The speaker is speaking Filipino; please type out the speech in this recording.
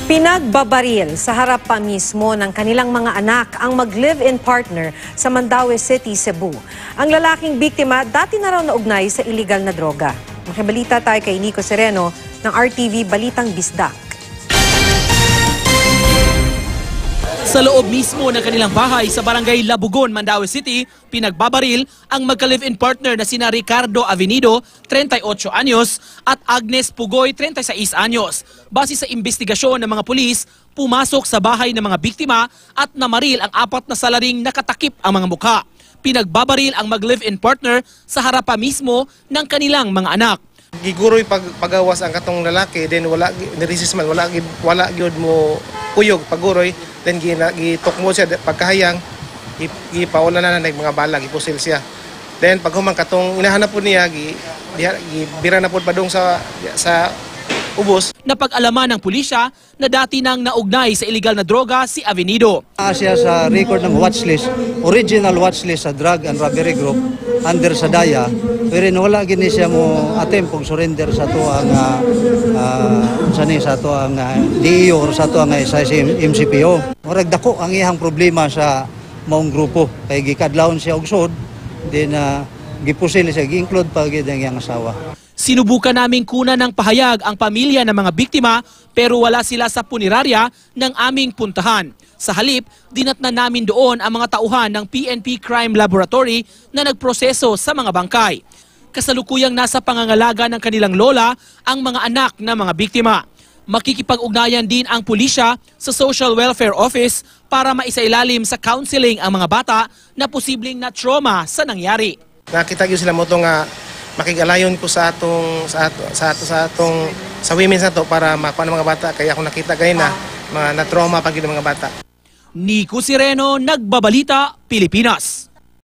Pinagbabaril sa harap pa mismo ng kanilang mga anak ang mag-live-in partner sa Mandaue City, Cebu. Ang lalaking biktima dati na raw naugnay sa iligal na droga. Makibalita tayo kay Nico Sereno ng RTV Balitang Bisdak. Sa loob mismo ng kanilang bahay sa barangay Labugon, Mandaue City, pinagbabaril ang magka-live-in partner na sina Ricardo Avenido, 38 anyos, at Agnes Pugoy, 36 anyos. Base sa investigasyon ng mga pulis, pumasok sa bahay ng mga biktima at namaril ang 4 na salaring nakatakip ang mga mukha. Pinagbabaril ang mag-live-in partner sa harap pa mismo ng kanilang mga anak. Giguroy pagawas ang katong lalaki, then wala ni-resist man, wala gyud mo puyog paguroy, then gitok mo siya pagkahayang gipawala na ng mga bala, gipusil siya. Then pag humang katong inahanap po niya gibira na po padung sa ubos. Napag-alaman ng pulisya na dati nang naugnay sa iligal na droga si Avenido. Siya sa record ng watchlist, original watchlist sa drug and robbery group under sa DAYA, pero wala gini siya mo attempt kung surrender sa to ang DEO or sa to ang sa MCPO. Murag dako ang iyang problema sa maong grupo kay gikadlawon siya og sud, then gipusil siya, gi-include pa gid ang iyang asawa. Sinubukan naming kunan ng pahayag ang pamilya ng mga biktima pero wala sila sa punerarya ng aming puntahan. Sa halip, dinatnan namin doon ang mga tauhan ng PNP Crime Laboratory na nagproseso sa mga bangkay. Kasalukuyang nasa pangangalaga ng kanilang lola ang mga anak ng mga biktima. Makikipag-ugnayan din ang pulisya sa Social Welfare Office para maisailalim sa counseling ang mga bata na posibleng na-trauma sa nangyari. Nakita gyud sila mo to nga makigalayon ko sa women's na to para makuha ng mga bata, kaya ako nakita ganyan na mga na-trauma pag ng mga bata. Nico Sereno, Nagbabalita, Pilipinas.